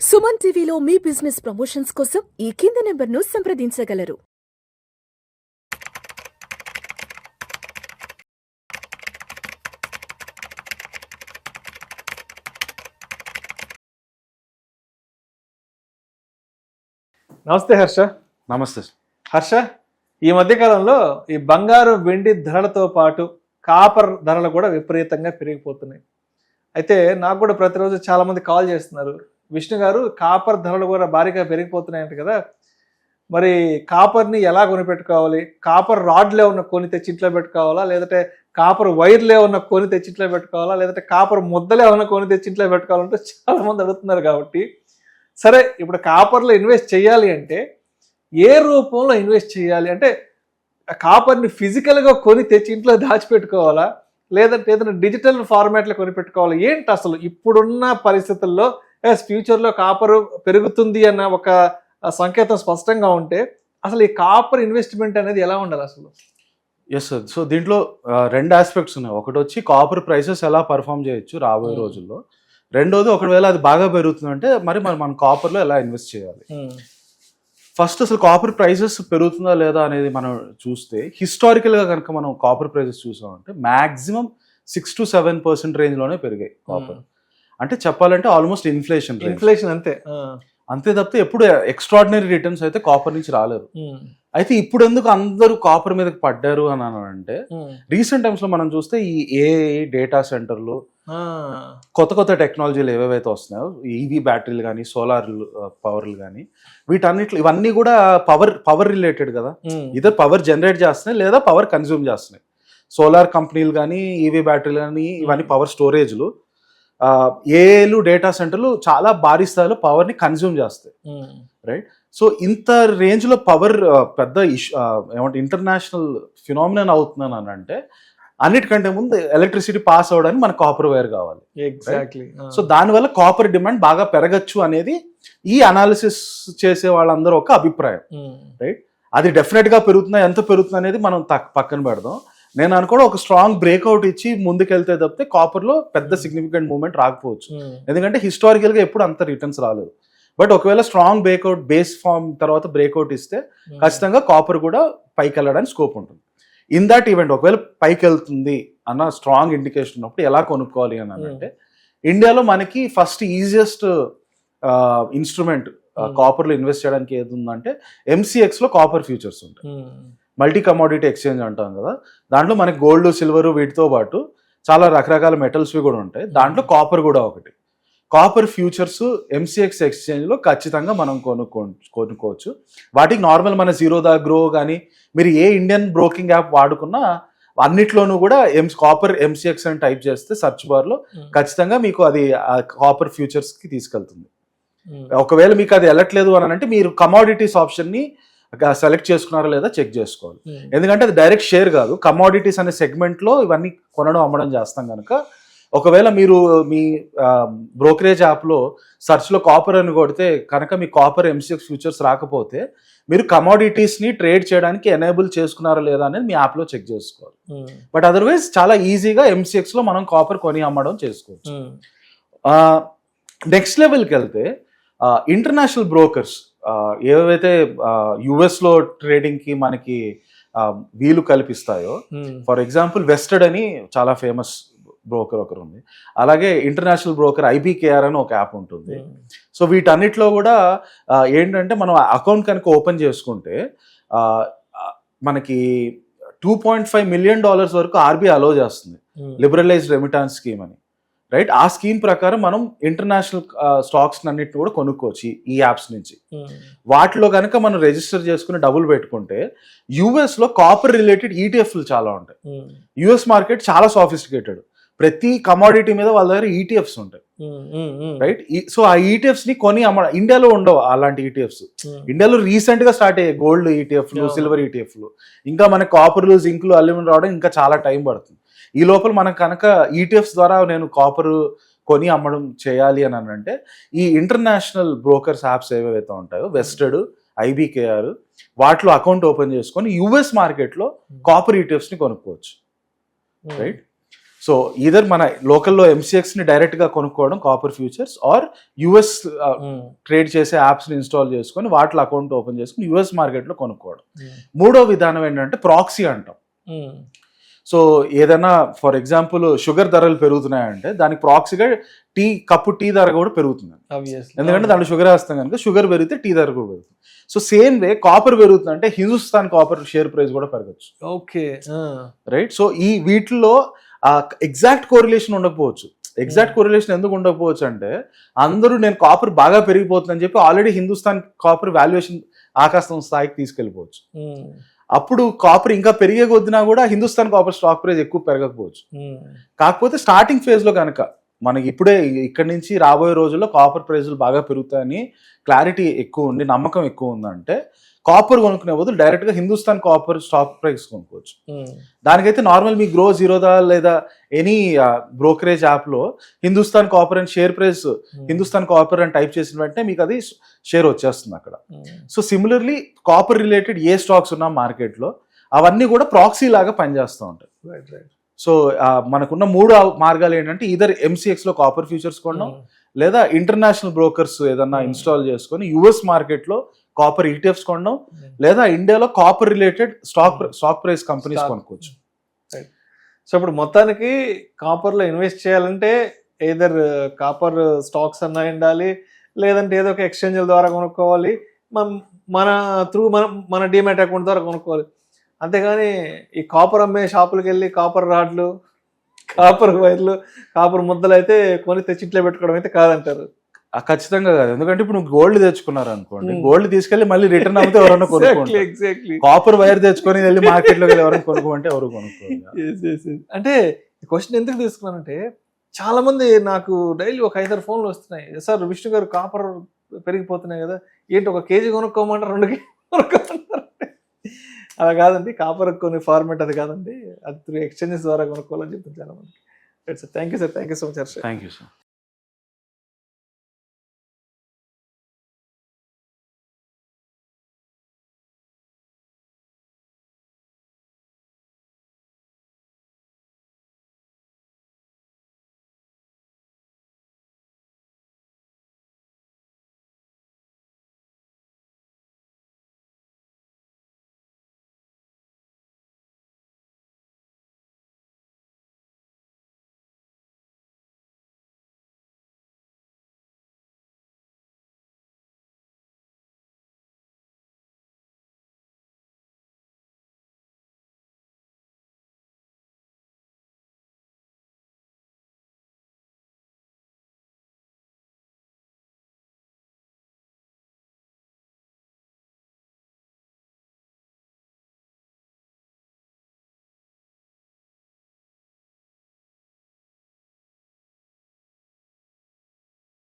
సుమన్ టీవీలో మీ business promotions కోసం ఈ కింది నెంబర్ను సంప్రదించగలరు. నమస్తే హర్ష. నమస్తే. హర్ష, ఈ మధ్యకాలంలో ఈ బంగారు వెండి ధరలతో పాటు కాపర్ ధరలు కూడా విపరీతంగా పెరిగిపోతున్నాయి. అయితే నాకు కూడా ప్రతిరోజు చాలా మంది కాల్ చేస్తున్నారు, విష్ణు గారు కాపర్ ధరలు కూడా భారీగా పెరిగిపోతున్నాయంట కదా, మరి కాపర్ని ఎలా కొనిపెట్టుకోవాలి, కాపర్ రాడ్లే ఉన్న కొని తెచ్చి ఇంట్లో పెట్టుకోవాలా, లేదంటే కాపర్ వైర్లే ఉన్న కొని తెచ్చి ఇంట్లో పెట్టుకోవాలా, లేదంటే కాపర్ ముద్దలే ఉన్న కొని తెచ్చి ఇంట్లో పెట్టుకోవాలంటే చాలా మంది అడుగుతున్నారు. కాబట్టి సరే, ఇప్పుడు కాపర్లో ఇన్వెస్ట్ చేయాలి అంటే ఏ రూపంలో ఇన్వెస్ట్ చేయాలి? అంటే కాపర్ని ఫిజికల్గా కొని తెచ్చి ఇంట్లో దాచిపెట్టుకోవాలా, లేదంటే ఏదైనా డిజిటల్ ఫార్మాట్లో కొని పెట్టుకోవాలి? ఏంటి అసలు ఇప్పుడున్న పరిస్థితుల్లో ఫ్యూచర్లో కాపర్ పెరుగుతుంది అన్న ఒక సంకేతం స్పష్టంగా ఉంటే అసలు ఈ కాపర్ ఇన్వెస్ట్మెంట్ అనేది ఎలా ఉండాలి అసలు? Yes sir. సో దీంట్లో రెండు ఆస్పెక్ట్స్ ఉన్నాయి. ఒకటి వచ్చి కాపర్ ప్రైసెస్ ఎలా పర్ఫామ్ చేయొచ్చు రాబోయే రోజుల్లో. రెండోది, ఒకవేళ అది బాగా పెరుగుతుందంటే మరి మనం కాపర్లో ఎలా ఇన్వెస్ట్ చేయాలి. ఫస్ట్ అసలు కాపర్ ప్రైసెస్ పెరుగుతుందా లేదా అనేది మనం చూస్తే, హిస్టారికల్గా కనుక మనం కాపర్ ప్రైసెస్ చూసామంటే మ్యాక్సిమం 6 to 7% రేంజ్లోనే పెరిగాయి కాపర్. అంటే చెప్పాలంటే ఆల్మోస్ట్ ఇన్ఫ్లేషన్ అంతే తప్పితే ఎప్పుడు ఎక్స్ట్రాడినరీ రిటర్న్స్ అయితే కాపర్ నుంచి రాలేదు. అయితే ఇప్పుడు ఎందుకు అందరూ కాపర్ మీదకి పడ్డారు అని అంటే, రీసెంట్ టైమ్స్ లో మనం చూస్తే ఈ ఏఐ డేటా సెంటర్లు, కొత్త టెక్నాలజీలు ఏవేవైతే వస్తున్నాయో, ఈవీ బ్యాటరీలు కానీ సోలార్ పవర్లు కానీ, వీటన్నిటి ఇవన్నీ కూడా పవర్ రిలేటెడ్ కదా. ఇదే పవర్ జనరేట్ చేస్తున్నాయి లేదా పవర్ కన్జ్యూమ్ చేస్తున్నాయి. సోలార్ కంపెనీలు కానీ ఈవీ బ్యాటరీలు కానీ ఇవన్నీ పవర్ స్టోరేజ్లు. ఏఏలు డేటా సెంటర్లు చాలా భారీ స్థాయిలో పవర్ని కన్జ్యూమ్ చేస్తాయి, రైట్? సో ఇంత రేంజ్లో పవర్ పెద్ద ఏమంటే ఇంటర్నేషనల్ ఫినామినన్ అవుతుందని అని అంటే, అన్నిటికంటే ముందు ఎలక్ట్రిసిటీ పాస్ అవ్వడానికి మనకు కాపర్ వైర్ కావాలి. ఎగ్జాక్ట్లీ. సో దానివల్ల కాపర్ డిమాండ్ బాగా పెరగచ్చు అనేది ఈ అనాలిసిస్ చేసే వాళ్ళందరూ ఒక అభిప్రాయం, రైట్? అది డెఫినెట్గా పెరుగుతుందా, ఎంత పెరుగుతుంది అనేది మనం పక్కన పెడదాం. నేను అనుకోవడం ఒక స్ట్రాంగ్ బ్రేక్అవుట్ ఇచ్చి ముందుకెళ్తే తప్పితే కాపర్లో పెద్ద సిగ్నిఫికెంట్ మూవ్మెంట్ రాకపోవచ్చు. ఎందుకంటే హిస్టారికల్గా ఎప్పుడు అంత రిటర్న్స్ రాలేదు. బట్ ఒకవేళ స్ట్రాంగ్ బ్రేక్అవుట్ బేస్ ఫామ్ తర్వాత బ్రేక్అవుట్ ఇస్తే ఖచ్చితంగా కాపర్ కూడా పైకి వెళ్ళడానికి స్కోప్ ఉంటుంది. ఇన్ దాట్ ఈవెంట్ ఒకవేళ పైకి వెళ్తుంది అన్న స్ట్రాంగ్ ఇండికేషన్ ఉన్నప్పుడు ఎలా కొనుక్కోవాలి అని అంటే, ఇండియాలో మనకి ఫస్ట్ ఈజియెస్ట్ ఇన్స్ట్రుమెంట్ కాపర్లో ఇన్వెస్ట్ చేయడానికి ఏది ఉందంటే ఎంసీఎక్స్లో కాపర్ ఫ్యూచర్స్ ఉంటాయి. మల్టీ కమోడిటీ ఎక్స్చేంజ్ అంటాం కదా. దాంట్లో మనకి గోల్డ్, సిల్వర్ వీటితో పాటు చాలా రకరకాల మెటల్స్వి కూడా ఉంటాయి. దాంట్లో కాపర్ కూడా ఒకటి. కాపర్ ఫ్యూచర్స్ ఎంసీఎక్స్ ఎక్స్చేంజ్లో ఖచ్చితంగా మనం కొనుక్కోవచ్చు. వాటికి నార్మల్ మన జీరోదా, గ్రో కానీ మీరు ఏ ఇండియన్ బ్రోకింగ్ యాప్ వాడుకున్నా అన్నిట్లోనూ కూడా కాపర్ ఎంసీఎక్స్ అని టైప్ చేస్తే సెర్చ్ బార్లో ఖచ్చితంగా మీకు అది కాపర్ ఫ్యూచర్స్కి తీసుకెళ్తుంది. ఒకవేళ మీకు అది వెళ్ళట్లేదు అని అంటే మీరు కమోడిటీస్ ఆప్షన్ని సెలెక్ట్ చేసుకున్నారా లేదా చెక్ చేసుకోవాలి. ఎందుకంటే అది డైరెక్ట్ షేర్ కాదు, కమోడిటీస్ అనే సెగ్మెంట్లో ఇవన్నీ కొనడం అమ్మడం చేస్తాం కనుక. ఒకవేళ మీరు మీ బ్రోకరేజ్ యాప్లో సర్చ్లో కాపర్ అని కొడితే కనుక మీ కాపర్ ఎంసీఎక్స్ ఫ్యూచర్స్ రాకపోతే మీరు కమోడిటీస్ని ట్రేడ్ చేయడానికి ఎనేబుల్ చేసుకున్నారా లేదా అనేది మీ యాప్లో చెక్ చేసుకోవాలి. బట్ అదర్వైజ్ చాలా ఈజీగా ఎంసీఎక్స్లో మనం కాపర్ కొని అమ్మడం చేసుకోవచ్చు. నెక్స్ట్ లెవెల్కి వెళ్తే ఇంటర్నేషనల్ బ్రోకర్స్ ఏవైతే యుఎస్లో ట్రేడింగ్కి మనకి వీలు కల్పిస్తాయో, ఫర్ ఎగ్జాంపుల్ వెస్టెడ్ అని చాలా ఫేమస్ బ్రోకర్ ఒకరు ఉంది. అలాగే ఇంటర్నేషనల్ బ్రోకర్ ఐబీకేఆర్ అని ఒక యాప్ ఉంటుంది. సో వీటన్నిటిలో కూడా ఏంటంటే మనం అకౌంట్ కనుక ఓపెన్ చేసుకుంటే మనకి $2.5 million వరకు ఆర్బీఐ అలో చేస్తుంది, లిబరలైజ్డ్ రెమిటాన్స్ స్కీమ్ అని, రైట్? ఆ స్కీమ్ ప్రకారం మనం ఇంటర్నేషనల్ స్టాక్స్ అన్నిటిని కూడా కొనుక్కోవచ్చు ఈ యాప్స్ నుంచి. వాటిలో కనుక మనం రిజిస్టర్ చేసుకుని డబ్బులు పెట్టుకుంటే యుఎస్లో కాపర్ రిలేటెడ్ ఈటీఎఫ్లు చాలా ఉంటాయి. యుఎస్ మార్కెట్ చాలా సాఫిస్టికేటెడ్. ప్రతి కమోడిటీ మీద వాళ్ళ దగ్గర ఈటీఎఫ్స్ ఉంటాయి, రైట్? సో ఆ ఈటీఎఫ్స్ ని కొని ఇండియాలో ఉండవు అలాంటి ఈటీఎఫ్స్. ఇండియాలో రీసెంట్ గా స్టార్ట్ అయ్యాయి గోల్డ్ ఈటీఎఫ్లు, సిల్వర్ ఈటీఎఫ్లు. ఇంకా మనకి కాపర్లు, జింక్లు, అల్యూమినియం రావడం ఇంకా చాలా టైం పడుతుంది. ఈ లోపల మనం కనుక ఈటీఎఫ్స్ ద్వారా నేను కాపర్ కొని అమ్మడం చేయాలి అని అంటే ఈ ఇంటర్నేషనల్ బ్రోకర్స్ యాప్స్ ఏవైతే ఉంటాయో, వెస్టెడ్, ఐబీకేఆర్, వాటిలో అకౌంట్ ఓపెన్ చేసుకొని యుఎస్ మార్కెట్లో కాపర్ ఈటీఎఫ్స్ని కొనుక్కోవచ్చు, రైట్? సో ఈధర్ మన లోకల్లో ఎంసీఎక్స్ ని డైరెక్ట్ గా కొనుక్కోవడం copper futures, are US trade చేసే యాప్స్ ని ఇన్స్టాల్ చేసుకొని వాటిలో అకౌంట్ ఓపెన్ చేసుకుని యుఎస్ మార్కెట్ లో కొనుక్కోవడం. మూడో విధానం ఏంటంటే ప్రాక్సీ అంటాం. సో ఏదైనా ఫర్ ఎగ్జాంపుల్ షుగర్ ధరలు పెరుగుతున్నాయంటే దానికి ప్రాక్సీగా కప్పు టీ ధర కూడా పెరుగుతుంది, ఎందుకంటే దాంట్లో షుగర్ వేస్తాం కనుక షుగర్ పెరిగితే టీ ధర కూడా పెరుగుతుంది. సో సేమ్ వే కాపర్ పెరుగుతుంది అంటే హిందుస్థాన్ కాపర్ షేర్ ప్రైస్ కూడా పెరగచ్చు. Okay, right. సో ఈ వీటిల్లో ఎగ్జాక్ట్ కోరిలేషన్ ఉండకపోవచ్చు. ఎగ్జాక్ట్ కోరిలేషన్ ఎందుకు ఉండకపోవచ్చు అంటే అందరూ నేను కాపర్ బాగా పెరిగిపోతుందని చెప్పి ఆల్రెడీ హిందుస్థాన్ కాపర్ వాల్యుయేషన్ ఆకాశం స్థాయికి తీసుకెళ్ళిపోవచ్చు. అప్పుడు కాపర్ ఇంకా పెరిగే కొద్దినా కూడా హిందుస్థాన్ కాపర్ స్టాక్ ప్రైస్ ఎక్కువ పెరగకపోవచ్చు. కాకపోతే స్టార్టింగ్ ఫేజ్ లో కనుక మనకి ఇప్పుడే ఇక్కడి నుంచి రాబోయే రోజుల్లో కాపర్ ప్రైజులు బాగా పెరుగుతాయని క్లారిటీ ఎక్కువ ఉండి నమ్మకం ఎక్కువ ఉందంటే కాపర్ కొనుక్కునే బదులు డైరెక్ట్ గా హిందుస్థాన్ కాపర్ స్టాక్ ప్రైస్ కొనుక్కోవచ్చు. దానికైతే నార్మల్ మీ గ్రో జీరోదా లేదా ఎనీ బ్రోకరేజ్ యాప్ లో Hindustan copper and share price Hindustan copper అని టైప్ చేసిన వెంటనే మీకు అది షేర్ వచ్చేస్తుంది అక్కడ. సో సిమిలర్లీ కాపర్ రిలేటెడ్ ఏ స్టాక్స్ ఉన్నా మార్కెట్ లో అవన్నీ కూడా ప్రాక్సీ లాగా పనిచేస్తూ ఉంటాయి. సో మనకున్న మూడు మార్గాలు ఏంటంటే ఈధర్ ఎంసీఎక్స్ లో కాపర్ ఫ్యూచర్స్ కొనడం, లేదా ఇంటర్నేషనల్ బ్రోకర్స్ ఏదన్నా ఇన్స్టాల్ చేసుకొని యుఎస్ మార్కెట్ లో కాపర్ ఈటీఎఫ్స్ కొనడం, లేదా ఇండియాలో copper related stock price companies కొనుక్కోవచ్చు. సో ఇప్పుడు మొత్తానికి కాపర్ లో ఇన్వెస్ట్ చేయాలంటే ఏదర్ కాపర్ స్టాక్స్ అన్నా ఉండాలి, లేదంటే ఏదో ఒక ఎక్స్చేంజ్ల ద్వారా కొనుక్కోవాలి, మన డిమాట్ అకౌంట్ ద్వారా కొనుక్కోవాలి. అంతేగాని ఈ కాపర్ అమ్మే షాపులకు వెళ్ళి కాపర్ రాడ్లు, కాపర్ వైర్లు, కాపర్ ముద్దలు అయితే కొని తెచ్చి ఇంట్లో పెట్టుకోవడం అయితే కాదంటారు. ఖచ్చితంగా కాదు. ఎందుకంటే ఇప్పుడు నువ్వు గోల్డ్ తెచ్చుకున్నారు అనుకోండి, గోల్డ్ తీసుకెళ్లి మళ్ళీ రిటర్న్ అవుతే ఎవరైనా కొనుక్కోండి. ఎగ్జాక్ట్లీ. కాపర్ వైర్ తెచ్చుకొని వెళ్ళి మార్కెట్ లోకి వెళ్ళి ఎవరైనా కొనుక్కోమంటే ఎవరు కొనుక్కోవాలి. అంటే ఈ క్వశ్చన్ ఎందుకు తీసుకున్నానంటే చాలా మంది నాకు డైలీ ఒక 5-6 ఫోన్లు వస్తున్నాయి. సార్ విష్ణు గారు కాపర్ పెరిగిపోతున్నాయి కదా, ఏంటి ఒక కేజీ కొనుక్కోమంటారు, 2 కేజీ కొనుక్కోమంటారు. అలా కాదండి, కాపర్ కొన్ని ఫార్మేట్ అది కాదండి, అది 3 ఎక్స్చేంజెస్ ద్వారా కొనుక్కోవాలని చెప్తాను చాలా మంది. Thank you sir, thank you so much. Thank you sir.